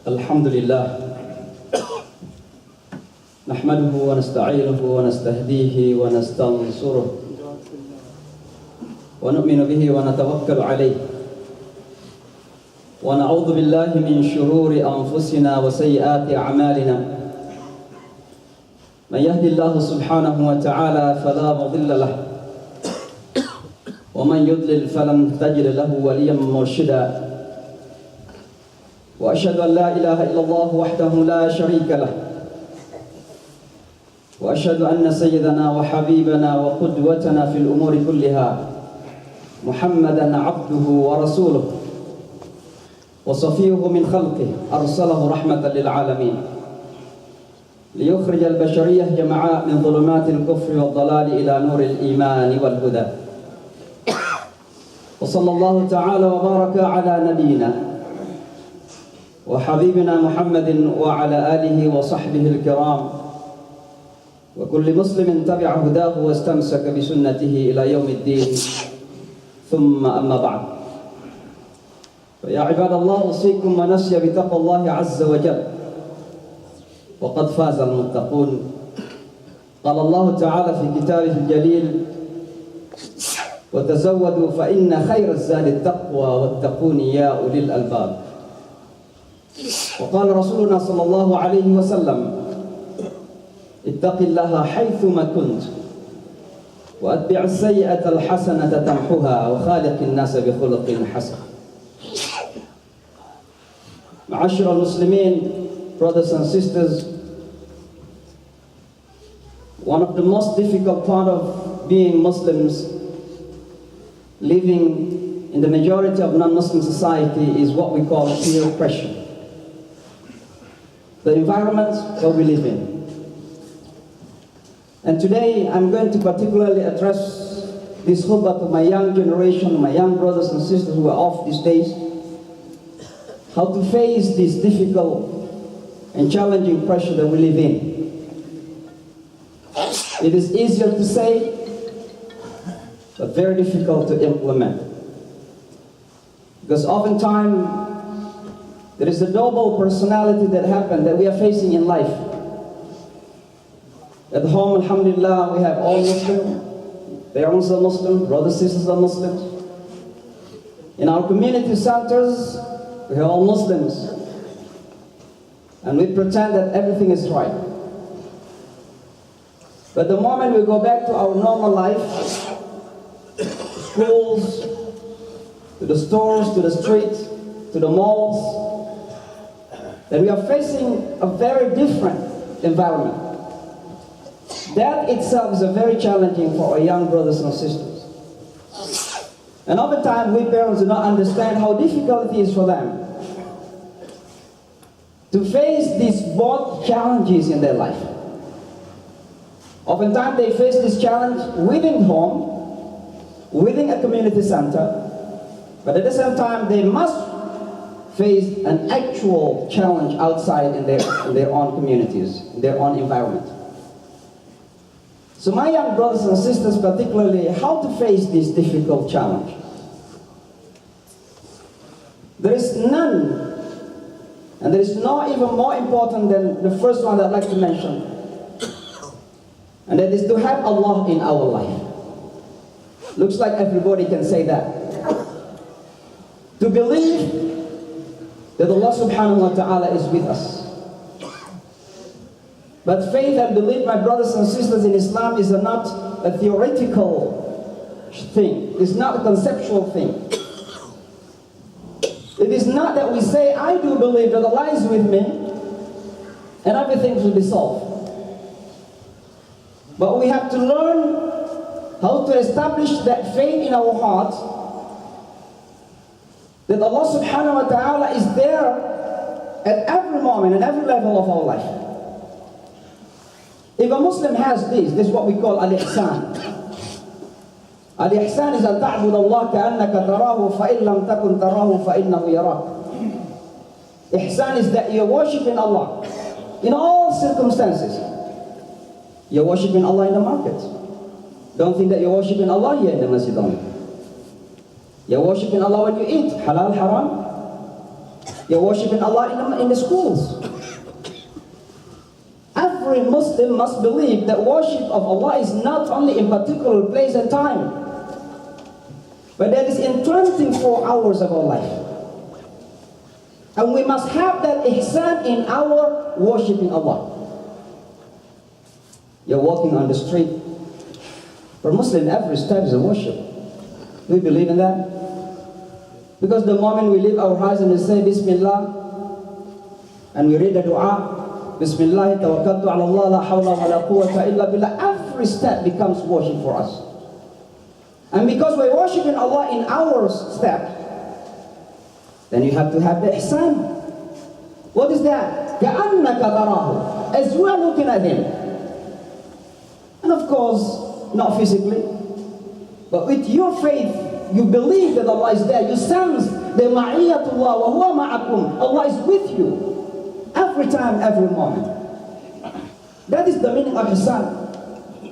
الحمد لله نحمده ونستعينه ونستهديه ونستنصره ونؤمن به ونتوكل عليه ونعوذ بالله من شرور أنفسنا وسيئات أعمالنا من يهد الله سبحانه وتعالى فلا مضل له ومن يضلل فلن تجد له وليا مرشدا وأشهد أن لا إله إلا الله وحده لا شريك له وأشهد أن سيدنا وحبيبنا وقدوتنا في الأمور كلها محمدا عبده ورسوله وصفيه من خلقه أرسله رحمة للعالمين ليخرج البشرية جمعاء من ظلمات الكفر والضلال إلى نور الإيمان والهدى وصلى الله تعالى وبارك على نبينا وحبيبنا محمد وعلى آله وصحبه الكرام وكل مسلم تبع هداه واستمسك بسنته إلى يوم الدين ثم أما بعد فيا عباد الله أوصيكم ونفسي بتقوى الله عز وجل وقد فاز المتقون قال الله تعالى في كتابه الجليل وتزودوا فإن خير الزاد التقوى واتقون يا أولي الألباب وقال رسولنا صلى الله عليه وسلم اتق الله حيثما كنت وأتبع السيئة الحسنة تمحها وخالق الناس بخلق حسن. معاشر المسلمين, brothers and sisters, one of the most difficult part of being Muslims, living in the majority of non-Muslim society, is what we call peer pressure. The environment that we live in. And today I'm going to particularly address this khutbah to my young generation, my young brothers and sisters who are off these days, how to face this difficult and challenging pressure that we live in. It is easier to say, but very difficult to implement. Because oftentimes there is a double personality that we are facing in life. At home, alhamdulillah, we have all Muslims, parents are Muslim, brothers and sisters are Muslims. In our community centers, we are all Muslims. And we pretend that everything is right. But the moment we go back to our normal life, schools, to the stores, to the streets, to the malls, that we are facing a very different environment. That itself is a very challenging for our young brothers and sisters. And oftentimes we parents do not understand how difficult it is for them to face these both challenges in their life. Oftentimes they face this challenge within home, within a community center, but at the same time they must face an actual challenge outside in their own communities, in their own environment. So my young brothers and sisters, particularly, how to face this difficult challenge. There is none, and there is no even more important than the first one that I'd like to mention, and that is to have Allah in our life. Looks like everybody can say that. To believe that Allah subhanahu wa ta'ala is with us. But faith and belief, my brothers and sisters, in Islam is not a theoretical thing. It's not a conceptual thing. It is not that we say, I do believe that Allah is with me, and everything will be solved. But we have to learn how to establish that faith in our heart, that Allah subhanahu wa ta'ala is there at every moment and every level of our life. If a Muslim has this is what we call al-ihsan. Al-ihsan is أن تعبد الله كأنك تراه فإن لم تكن تراه فإنه يراك. Ihsan is that you're worshiping Allah in all circumstances. You're worshiping Allah in the market. Don't think that you're worshiping Allah here in the masjid only. You're worshiping Allah when you eat, halal, haram. You're worshiping Allah in the schools. Every Muslim must believe that worship of Allah is not only in particular place and time, but that is in 24 hours of our life. And we must have that ihsan in our worshiping Allah. You're walking on the street. For Muslim, every step is a worship. Do we believe in that? Because the moment we leave our house and we say Bismillah, and we read the dua, Bismillah, tawakkaltu ala Allah, la hawla wa la quwwata illa billah, every step becomes worship for us. And because we're worshiping Allah in our step, then you have to have the ihsan. What is that? كَأَنَّكَ تَرَاهُ, as you are looking at Him. And of course, not physically, but with your faith, you believe that Allah is there. You sense the ma'iyatullah wa huwa ma'akum. Allah is with you every time, every moment. That is the meaning of ihsan.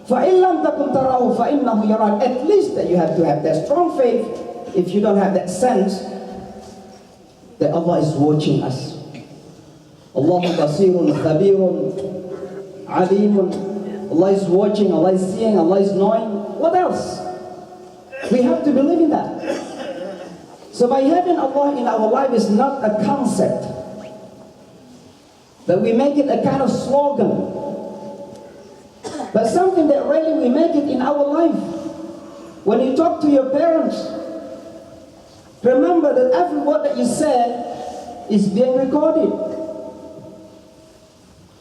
فَإِن لَمْ تَكُنْ تَرَاهُ فَإِنَّهُ يَرَاكَ. At least that you have to have that strong faith. If you don't have that sense that Allah is watching us. Allahu basirun khabirun alimun. Allah is watching, Allah is seeing, Allah is knowing. What else? We have to believe in that. So by having Allah in our life is not a concept, that we make it a kind of slogan, but something that really we make it in our life. When you talk to your parents, remember that every word that you said is being recorded.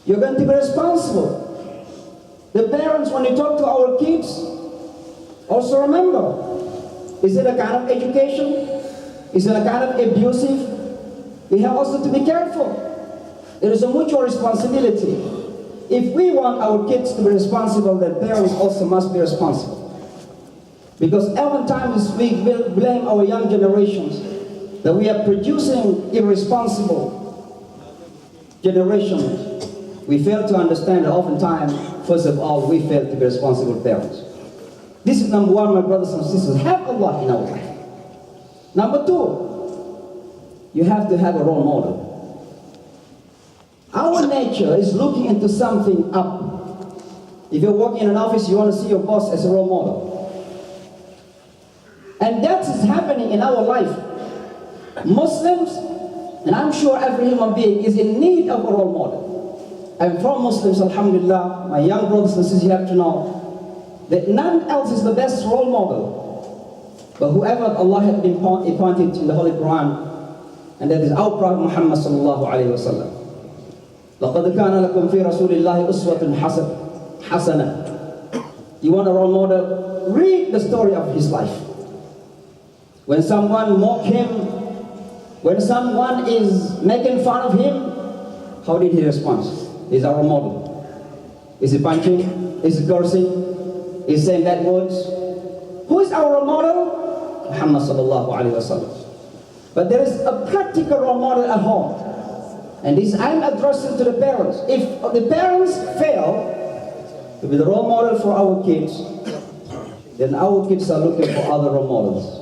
You're going to be responsible. The parents, when you talk to our kids, also remember, is it a kind of education? Is it a kind of abusive? We have also to be careful. There is a mutual responsibility. If we want our kids to be responsible, then parents also must be responsible. Because oftentimes we will blame our young generations that we are producing irresponsible generations. We fail to understand that oftentimes, first of all, we fail to be responsible parents. This is number one, my brothers and sisters. Have Allah in our life. Number two, you have to have a role model. Our nature is looking into something up. If you're working in an office, you want to see your boss as a role model. And that is happening in our life. Muslims, and I'm sure every human being is in need of a role model. And for Muslims, alhamdulillah, my young brothers and sisters, you have to know that none else is the best role model but whoever Allah had been appointed in the Holy Quran, and that is our Prophet Muhammad sallallahu alayhi wa sallam. لَقَدْ كَانَ لَكُمْ فِي رَسُولِ اللَّهِ أُسْوَةٌ حَسَنَةٌ. You want a role model? Read the story of his life. When someone mocked him, when someone is making fun of him, how did he respond? He's our model. Is he punching? Is he cursing? Is he saying bad words? Who is our role model? Muhammad sallallahu alayhi wa sallam. But there is a practical role model at home. And this I'm addressing to the parents. If the parents fail to be the role model for our kids, then our kids are looking for other role models.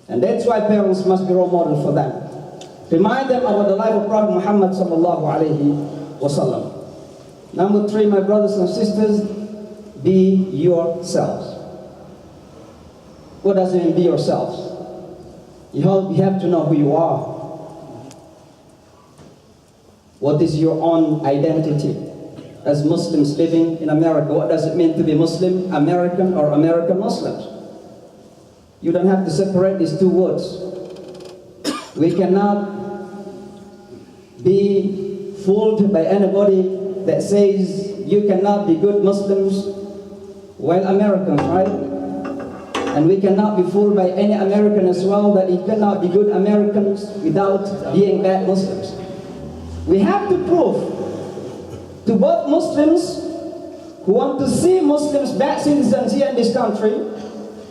And that's why parents must be role model for them. Remind them about the life of Prophet Muhammad sallallahu alayhi wa sallam. Number three, my brothers and sisters, be yourselves. What does it mean, be yourselves? You have to know who you are. What is your own identity? As Muslims living in America, what does it mean to be Muslim, American, or American Muslims? You don't have to separate these two words. We cannot be fooled by anybody that says you cannot be good Muslims while Americans, right? And we cannot be fooled by any American as well that you cannot be good Americans without being bad Muslims. We have to prove to both Muslims who want to see Muslims bad citizens here in this country,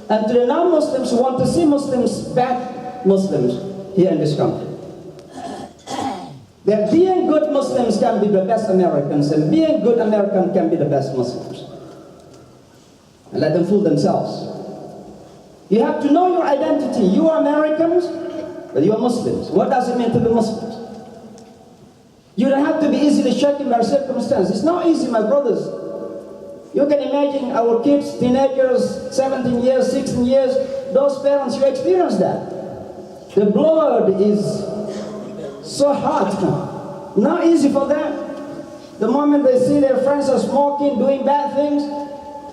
and to the non-Muslims who want to see Muslims bad Muslims here in this country, that being good Muslims can be the best Americans, and being good American can be the best Muslims. And let them fool themselves. You have to know your identity. You are Americans, But you are Muslims. What does it mean to be Muslims? You don't have to be easily shaken by circumstances. It's not easy, my brothers. You can imagine our kids, teenagers, 17 years, 16 years, those parents, you experience that. The blood is so hot. Not easy for them. The moment they see their friends are smoking, doing bad things,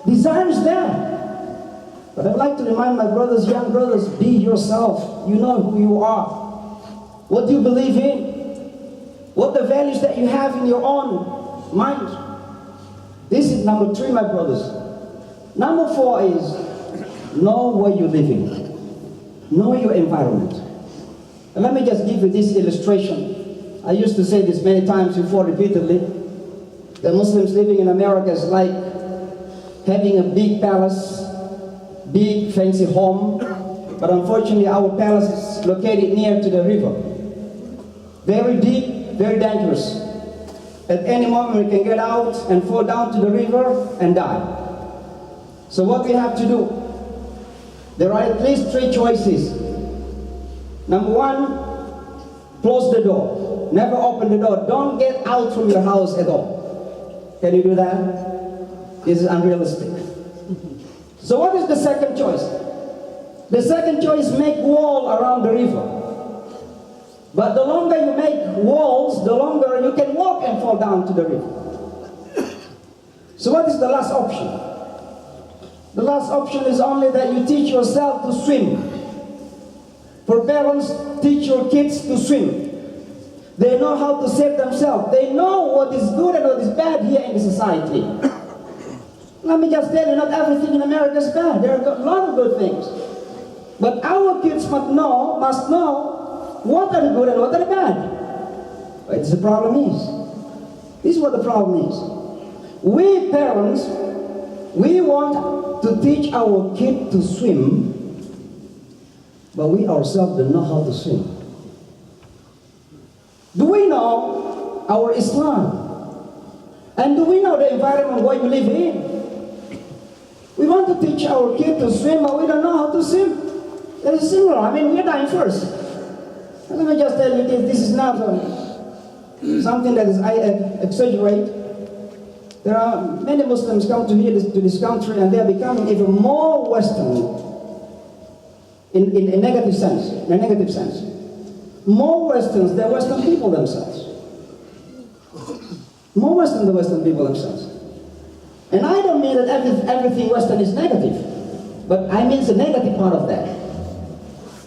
desire is there. But I'd like to remind my brothers, young brothers, be yourself. You know who you are. What do you believe in? What the values that you have in your own mind. This is number 3, my brothers. Number 4 is know where you're living. Know your environment. And let me just give you this illustration. I used to say this many times before repeatedly. The Muslims living in America is like having a big palace, big fancy home, but unfortunately our palace is located near to the river. Very deep, very dangerous. At any moment we can get out and fall down to the river and die. So what we have to do, there are at least 3 choices. Number 1, close the door. Never open the door. Don't get out from your house at all. Can you do that? This is unrealistic. So what is the second choice? The second choice, make wall around the river. But the longer you make walls, the longer you can walk and fall down to the river. So what is the last option? The last option is only that you teach yourself to swim. For parents, teach your kids to swim. They know how to save themselves. They know what is good and what is bad here in the society. Let me just tell you, not everything in America is bad. There are a lot of good things. But our kids must know what are the good and what are the bad. But the problem is, this is what the problem is. We parents, we want to teach our kid to swim, but we ourselves don't know how to swim. Do we know our Islam? And do we know the environment where we live in? We want to teach our kid to swim, but we don't know how to swim. That is similar. I mean, we're dying first. And let me just tell you this is not something that is I exaggerate. There are many Muslims come to here to this country and they are becoming even more Western in a negative sense. In a negative sense. More Westerns than Western people themselves. More Western than Western people themselves. And I don't mean that everything Western is negative, but I mean the negative part of that.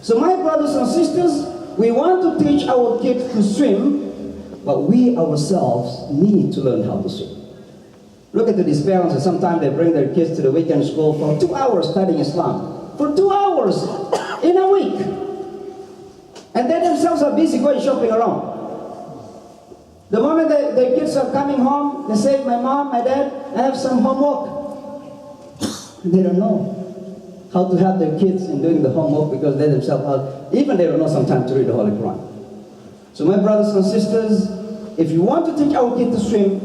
So my brothers and sisters, we want to teach our kids to swim, but we ourselves need to learn how to swim. Look at these parents, and sometimes they bring their kids to the weekend school for 2 hours studying Islam. For 2 hours in a week. And they themselves are busy going shopping around. The moment the kids are coming home, they say, my mom, my dad, I have some homework. And they don't know how to help their kids in doing the homework because they themselves are, even they don't know sometimes to read the Holy Quran. So my brothers and sisters, if you want to teach our kids to swim,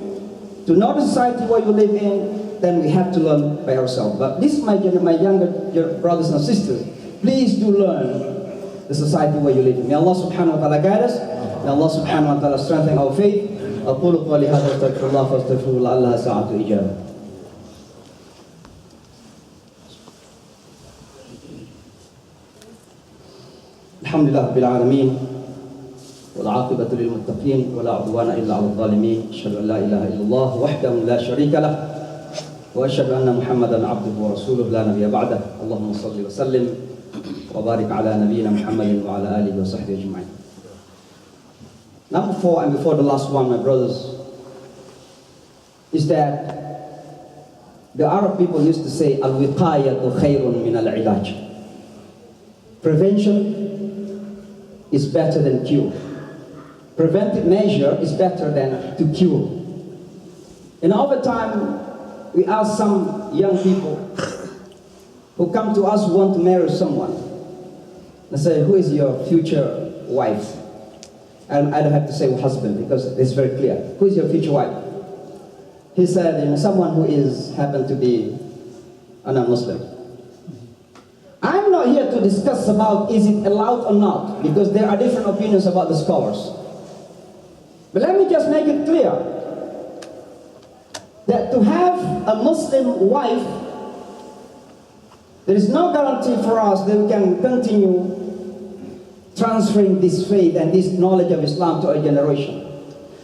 to know the society where you live in, then we have to learn by ourselves. But this is my younger brothers and sisters. Please do learn the society where you live in. May Allah subhanahu wa ta'ala guide us. May Allah subhanahu wa ta'ala strengthen our faith. أقول قولي هذا واستغفر الله فاستغفروه لعلها ساعة إجابة. الحمد لله رب العالمين والعاقبة للمتقين ولا عدوان إلا على الظالمين. أشهد أن لا إله إلا الله وحده لا شريك له وأشهد أن محمدا عبده ورسوله لا نبي بعده. اللهم صل وسلم وبارك على نبينا محمد وعلى آله وصحبه أجمعين. Number 4, and before the last one, my brothers, is that the Arab people used to say, al-wiqayatu khayrun min al-ilaj. Prevention is better than cure. Preventive measure is better than to cure. And over time, we ask some young people who come to us who want to marry someone. They say, who is your future wife? And I don't have to say husband because it's very clear. Who is your future wife? He said, someone who happen to be a non-Muslim. I'm not not here to discuss about is it allowed or not, because there are different opinions about the scholars. But let me just make it clear that to have a Muslim wife, there is no guarantee for us that we can continue transferring this faith and this knowledge of Islam to our generation.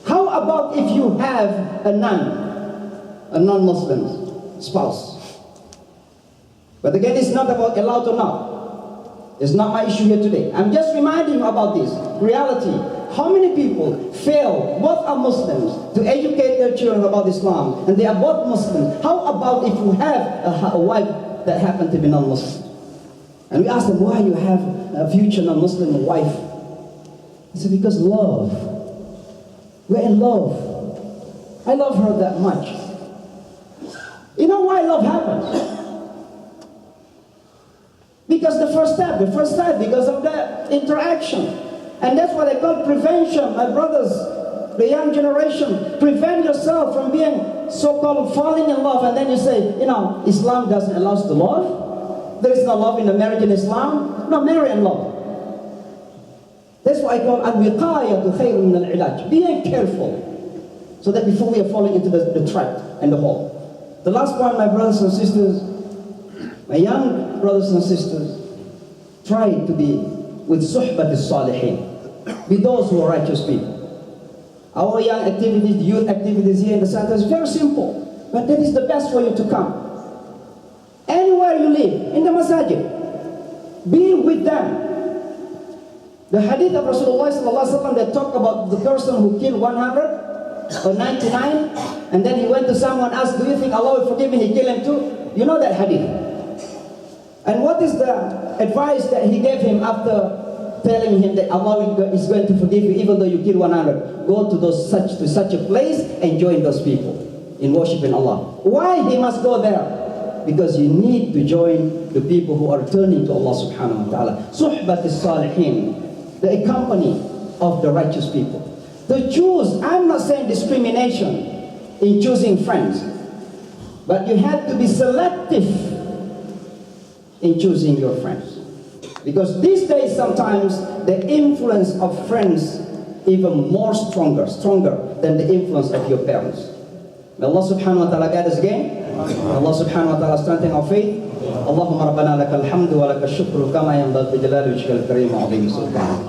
How about if you have a non-Muslim spouse? But again, it's not about allowed or not. It's not my issue here today. I'm just reminding you about this reality. How many people fail, both are Muslims, to educate their children about Islam, and they are both Muslims? How about if you have a wife that happened to be non-Muslim? And we ask them, why you have a future non-Muslim wife? He said, because love. We're in love. I love her that much. You know why love happens? Because the first step, because of the interaction. And that's what I call prevention, my brothers, the young generation. Prevent yourself from being so-called falling in love, and then you say, you know, Islam doesn't allow us to love. There is no love in the marriage in Islam. No, marry and love. That's what I call al-wiqayatu khayrun min al-ilaj. Being careful, so that before we are falling into the trap and the hole. The last point, my brothers and sisters, my young brothers and sisters, try to be with suhbat al-salihin, with those who are righteous people. Our young activities, youth activities here in the center is very simple, but that is the best for you to come. Anywhere you live, in the masajid, be with them. The hadith of Rasulullah ﷺ that talk about the person who killed 100 or 99, and then he went to someone, asked, do you think Allah will forgive me? He killed him too. You know that hadith. And what is the advice that he gave him after telling him that Allah is going to forgive you even though you kill 100? Go to such a place and join those people in worshiping Allah. Why he must go there? Because you need to join the people who are turning to Allah subhanahu wa ta'ala. Suhbat al-salihin, the company of the righteous people. To choose, I'm not saying discrimination in choosing friends, but you have to be selective in choosing your friends. Because these days sometimes the influence of friends even more stronger than the influence of your parents. May Allah subhanahu wa ta'ala guide us again. Allah subhanahu wa ta'ala strengthen our faith. Allahumma rabbana lakal hamdu wa lakal shukru kama yanbaghi li jalali wajhikal karim wa 'azimi sultanik.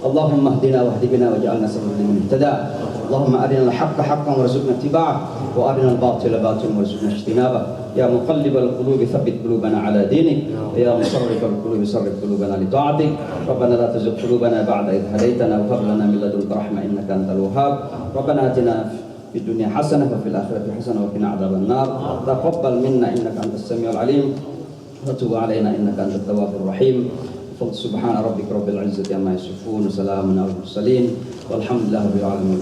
Allahumma ihdina wahdi bina waj'alna sababan liman ihtada. Allahumma arina al-haqqa haqqan warzuqna ittiba'ah wa arina al-batila batilan warzuqna ijtinabah. Ya muqallibal qulubi thabbit qulubana ala dinik. Ya musarrifal qulubi sarrif qulubana li ta'atik. Rabbana la tuzigh qulubana ba'da idh hadaytana wa hab lana min ladunka rahmah innaka antal wahhab. Rabbana atina في الدنيا حسنة وفي الآخرة حسنة وقنا عذاب النار. تقبل منا إنك أنت السميع العليم وتب علينا إنك أنت التواب الرحيم. سبحان ربك رب العزة عما يصفون وسلام على المرسلين والحمد لله رب العالمين.